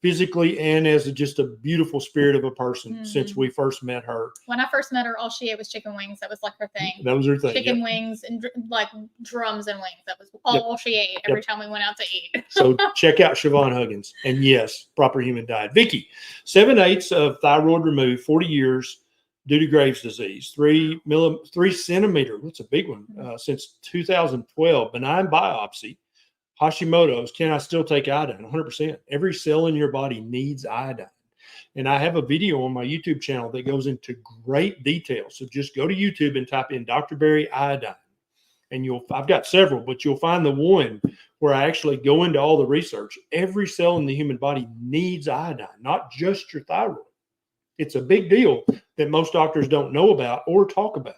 physically and as just a beautiful spirit of a person since we first met her. When I first met her, all she ate was chicken wings. That was like her thing. That was her thing. Chicken wings and like drums and wings. That was all she ate every time we went out to eat. So check out Siobhan Huggins. And yes, proper human diet. Vicky, 7/8 of thyroid removed, 40 years due to Graves' disease, 3 centimeter. That's a big one. Since 2012, benign biopsy. Hashimoto's, can I still take iodine? 100%. Every cell in your body needs iodine. And I have a video on my YouTube channel that goes into great detail. So just go to YouTube and type in Dr. Berry iodine. And I've got several, but you'll find the one where I actually go into all the research. Every cell in the human body needs iodine, not just your thyroid. It's a big deal that most doctors don't know about or talk about.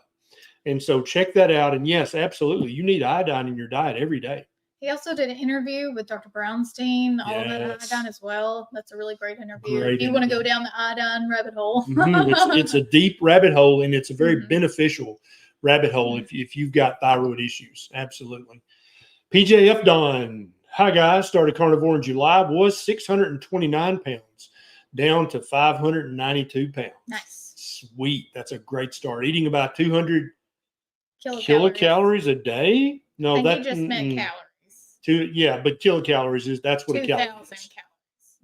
And so check that out. And yes, absolutely. You need iodine in your diet every day. He also did an interview with Dr. Brownstein, all of that iodine as well. That's a really great interview. If you want to go down the iodine rabbit hole. It's a deep rabbit hole, and it's a very beneficial rabbit hole if you've got thyroid issues. Absolutely. PJF Don. Hi, guys. Started carnivore in July. Was 629 pounds, down to 592 pounds. Nice. Sweet. That's a great start. Eating about 200 kilocalories a day. No, that just meant calories. But kilocalories that's what a calorie is.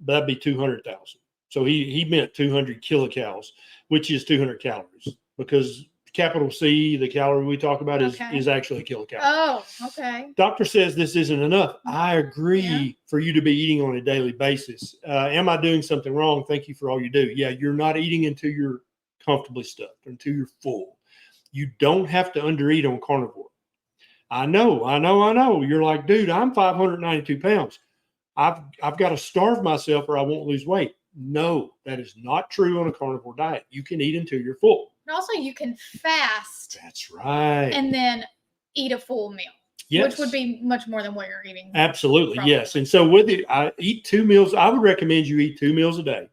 That'd be 200,000. So he meant 200 kilocalories, which is 200 calories, because capital C, the calorie we talk about, is actually a kilocalorie. Oh, okay. Doctor says this isn't enough. I agree for you to be eating on a daily basis. Am I doing something wrong? Thank you for all you do. Yeah, you're not eating until you're comfortably stuffed, until you're full. You don't have to undereat on carnivore. I know. You're like, dude, I'm 592 pounds. I've got to starve myself or I won't lose weight. No, that is not true on a carnivore diet. You can eat until you're full. And also you can fast. That's right. And then eat a full meal. Yes. Which would be much more than what you're eating. Absolutely. Probably. Yes. And so with it, I eat 2 meals. I would recommend you eat 2 meals a day.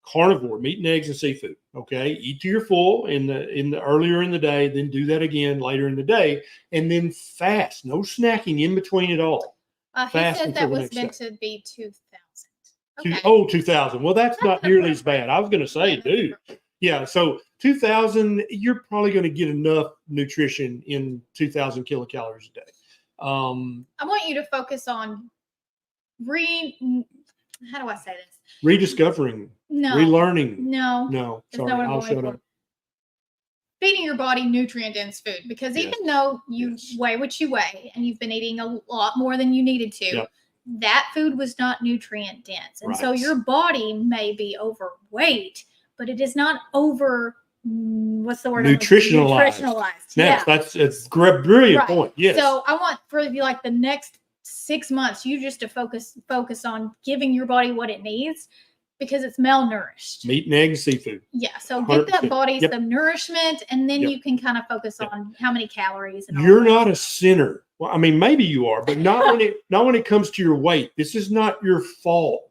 Carnivore, meat and eggs and seafood. Okay. Eat till you're full in the earlier in the day, then do that again later in the day, and then fast. No snacking in between at all. He said that was meant to be 2,000. Okay. 2,000. Well, that's not nearly as bad. I was going to say, dude. Yeah. So 2,000, you're probably going to get enough nutrition in 2,000 kilocalories a day. I want you to focus on how do I say this? Rediscovering. No. Relearning. No. Sorry, I'll shut up. Feeding your body nutrient-dense food, because even though you weigh what you weigh and you've been eating a lot more than you needed to, that food was not nutrient-dense. And so your body may be overweight, but it is not what's the word? Nutritionalized. Yes, that's a brilliant point. Yes. So I want for like the next 6 months, you just to focus on giving your body what it needs, because it's malnourished. Meat and eggs, seafood. Yeah. So get that body some nourishment, and then you can kind of focus on how many calories. And you're not a sinner. Well, I mean, maybe you are, but not when it comes to your weight. This is not your fault.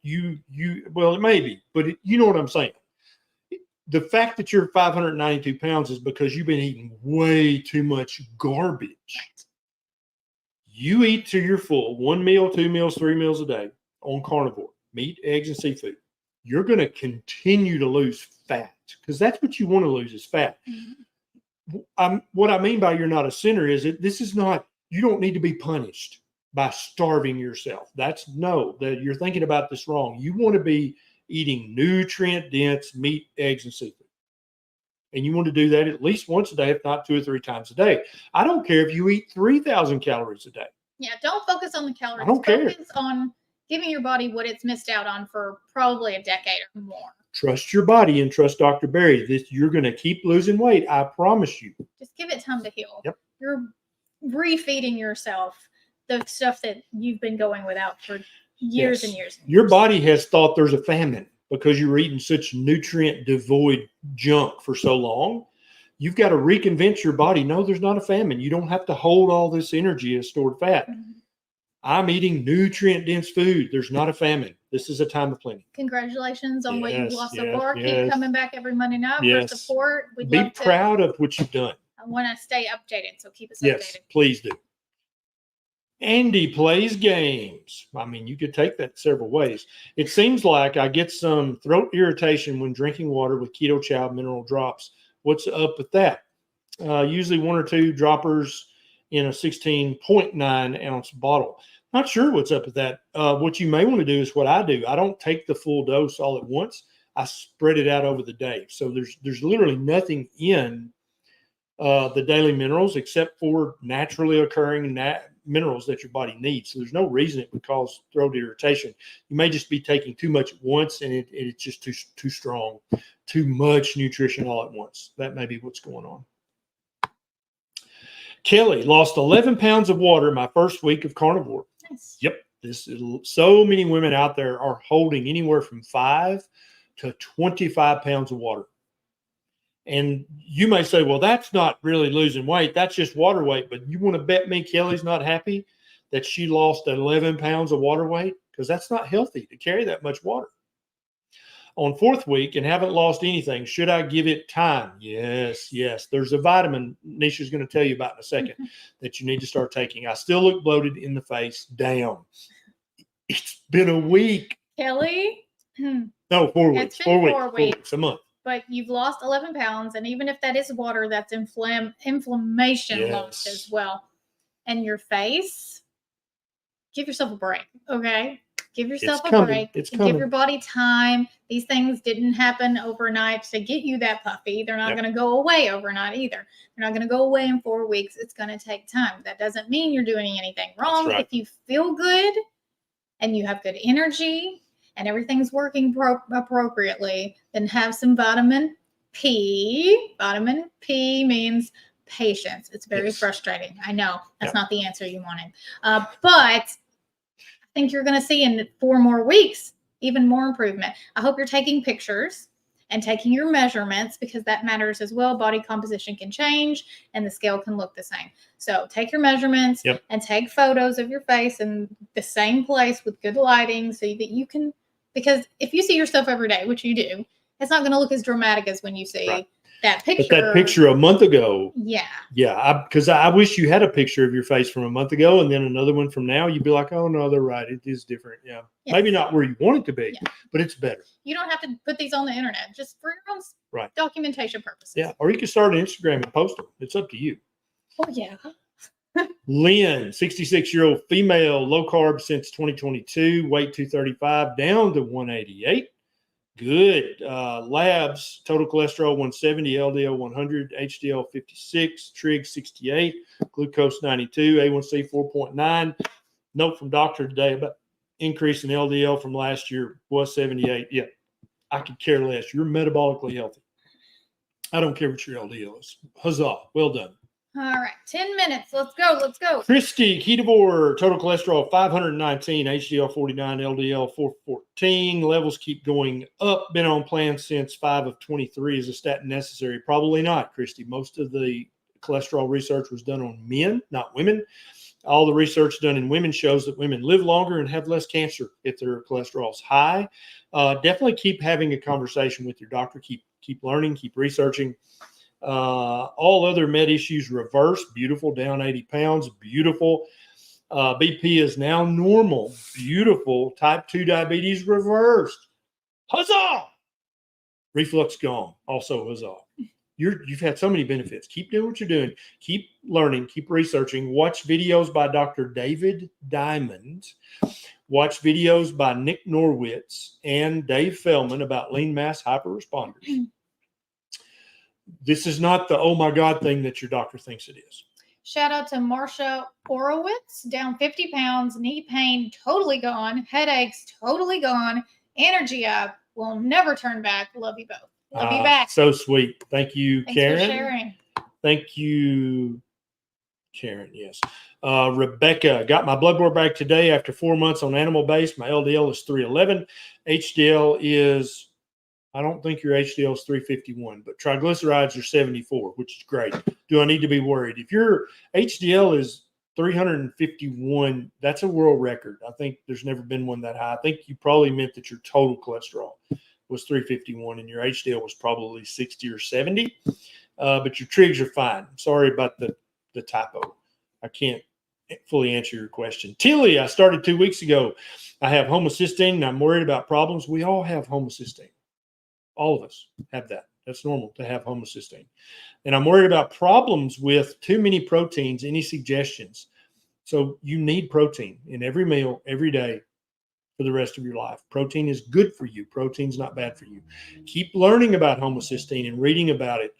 Well, it may be, but you know what I'm saying. The fact that you're 592 pounds is because you've been eating way too much garbage. Right. You eat till you're full, 1 meal, 2 meals, 3 meals a day on carnivore, meat, eggs, and seafood. You're going to continue to lose fat, because that's what you want to lose is fat. Mm-hmm. What I mean by you're not a sinner is this is not, you don't need to be punished by starving yourself. That you're thinking about this wrong. You want to be eating nutrient-dense meat, eggs, and seafood. And you want to do that at least once a day, if not 2 or 3 times a day. I don't care if you eat 3,000 calories a day. Yeah, don't focus on the calories. I don't care. Focus on giving your body what it's missed out on for probably a decade or more. Trust your body and trust Dr. Berry. You're going to keep losing weight. I promise you. Just give it time to heal. Yep. You're refeeding yourself the stuff that you've been going without for years and years. Your body has thought there's a famine because you're eating such nutrient devoid junk for so long. You've got to reconvince your body, no, there's not a famine. You don't have to hold all this energy as stored fat. I'm eating nutrient dense food. There's not a famine. This is a time of plenty. Congratulations on what you've lost so far. Yes. Keep coming back every Monday night for support. We'd Be love to. proud of what you've done. I want to stay updated, so keep us updated. Yes, please do. Andy plays games. I mean, you could take that several ways. It seems like I get some throat irritation when drinking water with Keto Chow mineral drops. What's up with that? Usually 1 or 2 droppers in a 16.9 ounce bottle. Not sure what's up with that. What you may want to do is what I do. I don't take the full dose all at once. I spread it out over the day. So there's literally nothing in the daily minerals except for naturally occurring minerals that your body needs. So there's no reason it would cause throat irritation. You may just be taking too much at once, and it's just too strong, too much nutrition all at once. That may be what's going on. Kelly lost 11 pounds of water my first week of carnivore. Nice. Yep. So many women out there are holding anywhere from 5 to 25 pounds of water. And you may say, well, that's not really losing weight. That's just water weight. But you want to bet me Kelly's not happy that she lost 11 pounds of water weight? Because that's not healthy to carry that much water. On 4th week and haven't lost anything, should I give it time? Yes. There's a vitamin Neisha's going to tell you about in a second that you need to start taking. I still look bloated in the face. Damn. It's been a week. Kelly? No, 4 weeks. It's been 4 weeks. 4 weeks, a month. But you've lost 11 pounds, and even if that is water, that's inflammation lost as well. And your face, give yourself a break, okay? Give yourself a break. It's coming. Give your body time. These things didn't happen overnight to get you that puffy. They're not going to go away overnight either. They're not going to go away in 4 weeks. It's going to take time. That doesn't mean you're doing anything wrong. That's right. If you feel good and you have good energy and everything's working appropriately, then have some vitamin P. Vitamin P means patience. It's very frustrating. I know that's not the answer you wanted. But I think you're going to see in 4 more weeks, even more improvement. I hope you're taking pictures and taking your measurements because that matters as well. Body composition can change and the scale can look the same. So take your measurements and take photos of your face in the same place with good lighting so that you can, because if you see yourself every day, which you do, it's not going to look as dramatic as when you see that picture. But that picture a month ago. Yeah. Because I wish you had a picture of your face from a month ago and then another one from now. You'd be like, oh, no, they're right. It is different. Yeah. Yes. Maybe not where you want it to be, but it's better. You don't have to put these on the internet just for your own documentation purposes. Yeah. Or you can start an Instagram and post them. It's up to you. Oh, yeah. Lynn, 66-year-old female, low carb since 2022, weight 235, down to 188. Good. Labs, total cholesterol 170, LDL 100, HDL 56, trig 68, glucose 92, A1C 4.9. Note from doctor today about increase in LDL from last year was 78. Yeah, I could care less. You're metabolically healthy. I don't care what your LDL is. Huzzah. Well done. All right, 10 minutes. Let's go. Christy, Ketovore, total cholesterol 519, HDL 49, LDL 414. Levels keep going up. Been on plan since 5 of 23. Is a statin necessary? Probably not, Christy. Most of the cholesterol research was done on men, not women. All the research done in women shows that women live longer and have less cancer if their cholesterol's high. Definitely keep having a conversation with your doctor. Keep learning, keep researching. All other med issues reversed. Beautiful. Down 80 pounds. Beautiful. BP is now normal. Beautiful. Type 2 diabetes reversed. Huzzah! Reflux gone. Also huzzah. You've had so many benefits. Keep doing what you're doing. Keep learning. Keep researching. Watch videos by Dr. David Diamond. Watch videos by Nick Norwitz and Dave Feldman about lean mass hyperresponders. This is not the oh my God thing that your doctor thinks it is. Shout out to Marsha Orowitz, down 50 pounds, knee pain totally gone, headaches totally gone, energy up, will never turn back. Love you both. Love you back. So sweet. Thank you, Thanks Karen. for sharing. Thank you, Karen, yes. Rebecca, got my blood work back today after 4 months on animal base. My LDL is 311. HDL is, I don't think your HDL is 351, but triglycerides are 74, which is great. Do I need to be worried? If your HDL is 351, that's a world record. I think there's never been one that high. I think you probably meant that your total cholesterol was 351 and your HDL was probably 60 or 70. But your trigs are fine. Sorry about the typo. I can't fully answer your question. Tilly, I started 2 weeks ago. I have homocysteine and I'm worried about problems. We all have homocysteine. All of us have that. That's normal to have homocysteine. And I'm worried about problems with too many proteins. Any suggestions? So you need protein in every meal, every day for the rest of your life. Protein is good for you. Protein's not bad for you. Keep learning about homocysteine and reading about it.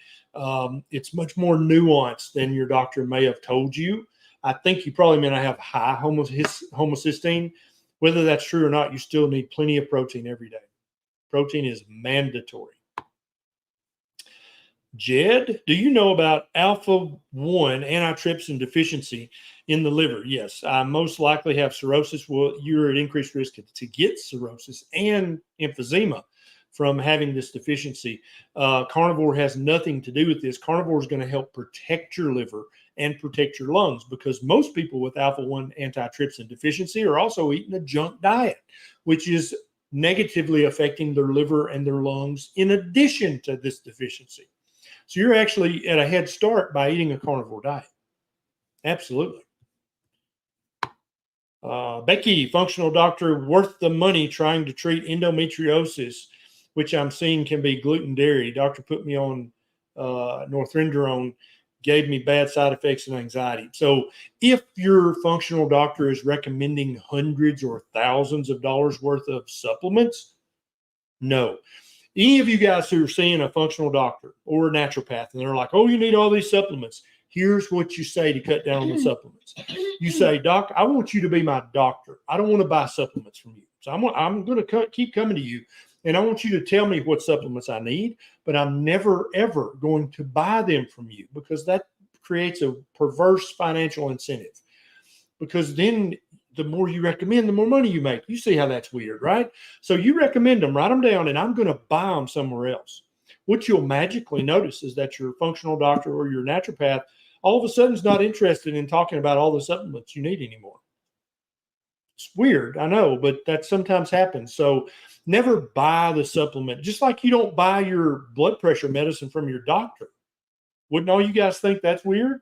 It's much more nuanced than your doctor may have told you. I think you probably meant I have high homocysteine. Whether that's true or not, you still need plenty of protein every day. Protein is mandatory. Jed, do you know about alpha-1 antitrypsin deficiency in the liver? Yes, I most likely have cirrhosis. Well, you're at increased risk to get cirrhosis and emphysema from having this deficiency. Carnivore has nothing to do with this. Carnivore is going to help protect your liver and protect your lungs, because most people with alpha-1 antitrypsin deficiency are also eating a junk diet, which is negatively affecting their liver and their lungs in addition to this deficiency. So you're actually at a head start by eating a carnivore diet. Absolutely. Becky, functional doctor, worth the money trying to treat endometriosis, which I'm seeing can be gluten dairy. Doctor put me on northindrone, gave me bad side effects and anxiety. So if your functional doctor is recommending hundreds or thousands of dollars worth of supplements, no. Any of you guys who are seeing a functional doctor or a naturopath and they're like, oh, you need all these supplements, here's what you say to cut down on the supplements. You say, doc, I want you to be my doctor. I don't want to buy supplements from you. So I'm going to keep coming to you, and I want you to tell me what supplements I need, but I'm never, ever going to buy them from you, because that creates a perverse financial incentive. Because then the more you recommend, the more money you make. You see how that's weird, right? So you recommend them, write them down, and I'm going to buy them somewhere else. What you'll magically notice is that your functional doctor or your naturopath all of a sudden is not interested in talking about all the supplements you need anymore. It's weird, I know, but that sometimes happens. So never buy the supplement, just like you don't buy your blood pressure medicine from your doctor. Wouldn't all you guys think that's weird?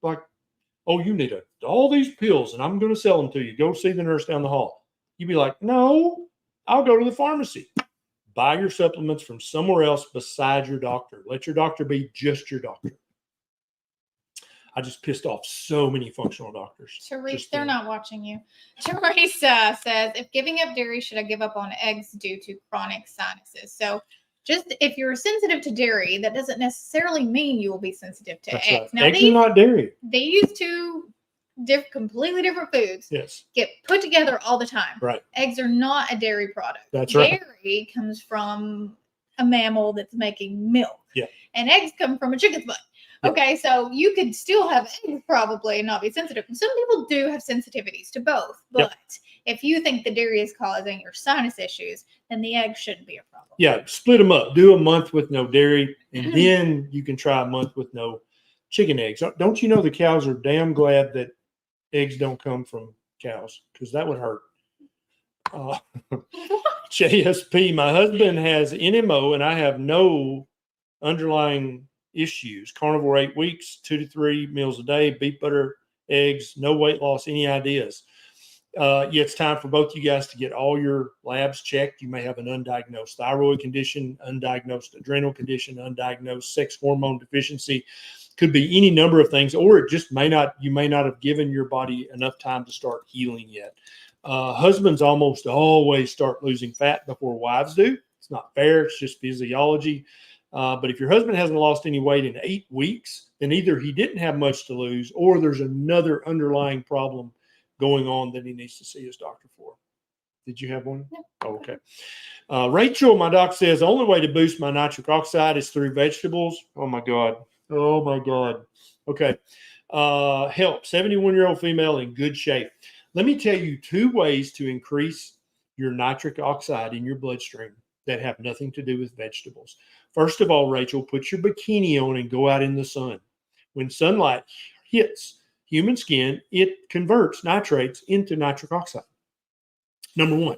Like, oh, you need all these pills and I'm going to sell them to you. Go see the nurse down the hall. You'd be like, no, I'll go to the pharmacy. Buy your supplements from somewhere else besides your doctor. Let your doctor be just your doctor. I just pissed off so many functional doctors. Teresa, they're not watching you. Teresa says, if giving up dairy, should I give up on eggs due to chronic sinuses? So just if you're sensitive to dairy, that doesn't necessarily mean you will be sensitive to eggs. Right. Now, eggs are not dairy. They use two completely different foods. Yes. Get put together all the time. Right. Eggs are not a dairy product. That's right. Dairy comes from a mammal that's making milk. Yeah. And eggs come from a chicken's butt. Yeah. Okay, so you could still have eggs probably and not be sensitive. And some people do have sensitivities to both. But if you think the dairy is causing your sinus issues, then the egg shouldn't be a problem. Yeah, split them up. Do a month with no dairy, and then you can try a month with no chicken eggs. Don't you know the cows are damn glad that eggs don't come from cows, because that would hurt. JSP, my husband has NMO and I have no underlying issues. Carnivore 8 weeks, 2 to 3 meals a day, beef butter, eggs, no weight loss. Any ideas? Yeah, it's time for both you guys to get all your labs checked. You may have an undiagnosed thyroid condition, undiagnosed adrenal condition, undiagnosed sex hormone deficiency. Could be any number of things, or it just you may not have given your body enough time to start healing yet. Husbands almost always start losing fat before wives do. It's not fair. It's just physiology. But if your husband hasn't lost any weight in 8 weeks, then either he didn't have much to lose, or there's another underlying problem going on that he needs to see his doctor for. Did you have one? No. Oh, okay. Rachel, my doc says, the only way to boost my nitric oxide is through vegetables. Oh, my God. Oh my God. Okay. Help. 71-year-old female in good shape. Let me tell you 2 ways to increase your nitric oxide in your bloodstream that have nothing to do with vegetables. First of all, Rachel, put your bikini on and go out in the sun. When sunlight hits human skin, it converts nitrates into nitric oxide. Number 1.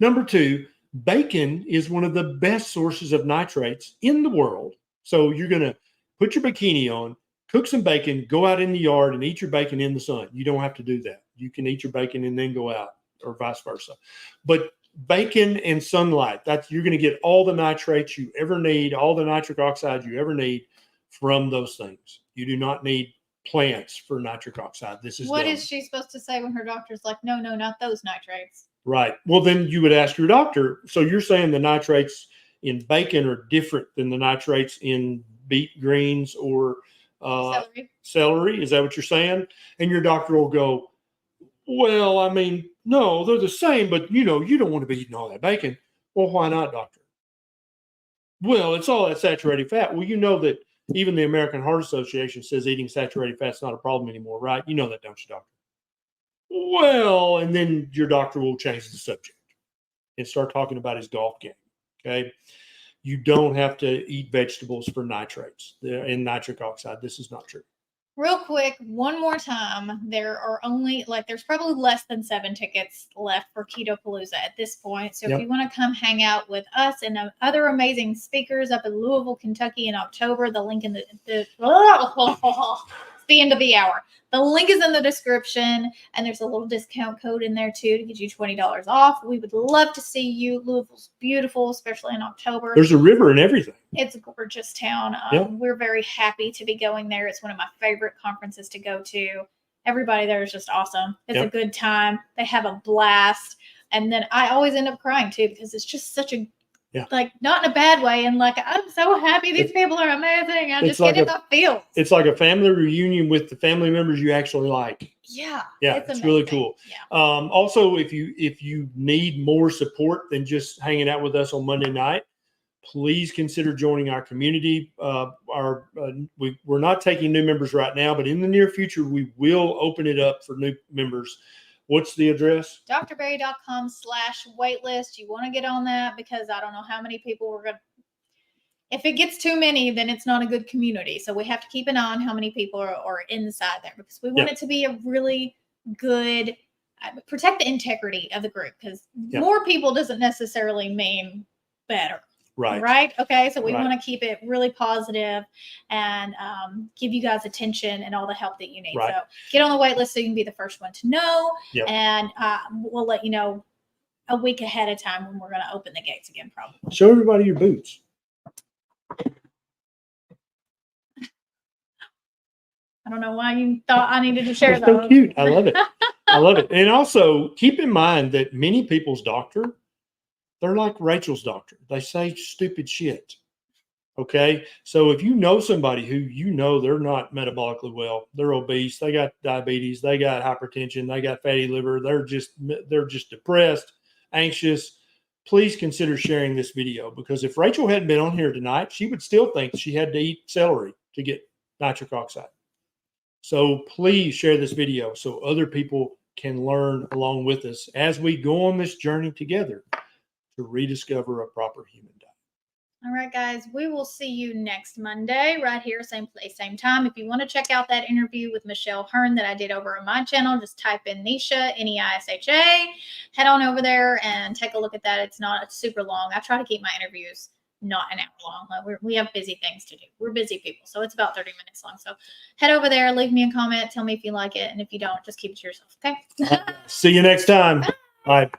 Number 2, bacon is one of the best sources of nitrates in the world. So you're going to put your bikini on, cook some bacon, go out in the yard and eat your bacon in the sun. You don't have to do that. You can eat your bacon and then go out, or vice versa. But bacon and sunlight, you're going to get all the nitrates you ever need, all the nitric oxide you ever need from those things. You do not need plants for nitric oxide. This is What dumb. is she supposed to say when her doctor's like, no, not those nitrates? Right. Well, then you would ask your doctor. So you're saying the nitrates in bacon are different than the nitrates in beet greens or celery. Is that what you're saying? And your doctor will go, well, I mean, no, they're the same, but you don't want to be eating all that bacon. Well, why not, doctor? Well, it's all that saturated fat. Well, you know that even the American Heart Association says eating saturated fat is not a problem anymore, right? You know that, don't you, doctor? Well, and then your doctor will change the subject and start talking about his golf game. Okay. You don't have to eat vegetables for nitrates and nitric oxide. This is not true. Real quick, one more time. There are only there's probably less than 7 tickets left for Keto Palooza at this point. So if you want to come hang out with us and other amazing speakers up in Louisville, Kentucky in October, the link in the end of the hour. The link is in the description, and there's a little discount code in there too to get you $20 off. We would love to see you. Louisville's beautiful, especially in October. There's a river and everything. It's a gorgeous town. We're very happy to be going there. It's one of my favorite conferences to go to. Everybody there is just awesome. It's a good time. They have a blast. And then I always end up crying too, because it's just such a not in a bad way. And I'm so happy these people are amazing. I just get in the field. It's like a family reunion with the family members you actually like. Yeah. It's really cool. Yeah. Also, if you need more support than just hanging out with us on Monday night, please consider joining our community. We're not taking new members right now, but in the near future, we will open it up for new members. What's the address? drberry.com/waitlist. You want to get on that because I don't know how many people we're going to. If it gets too many, then it's not a good community. So we have to keep an eye on how many people are inside there, because we want it to be a really good, protect the integrity of the group, because more people doesn't necessarily mean better. Right. Okay. So we want to keep it really positive and give you guys attention and all the help that you need. So get on the wait list so you can be the first one to know. And we'll let you know a week ahead of time when we're going to open the gates again, probably. Show everybody your boots. I don't know why you thought I needed to share those. So cute. I love it. I love it. And also keep in mind that many people's doctor, they're like Rachel's doctor. They say stupid shit. Okay. So if you know somebody who they're not metabolically well, they're obese, they got diabetes, they got hypertension, they got fatty liver, they're just depressed, anxious, please consider sharing this video, because if Rachel hadn't been on here tonight, she would still think she had to eat celery to get nitric oxide. So please share this video so other people can learn along with us as we go on this journey together to rediscover a proper human diet. All right, guys, we will see you next Monday right here, same place, same time. If you want to check out that interview with Michelle Hearn that I did over on my channel, just type in Neisha, Neisha, head on over there and take a look at that. It's not super long. I try to keep my interviews not an hour long. We have busy things to do. We're busy people, so it's about 30 minutes long. So head over there, leave me a comment, tell me if you like it, and if you don't, just keep it to yourself, okay? See you next time. Bye.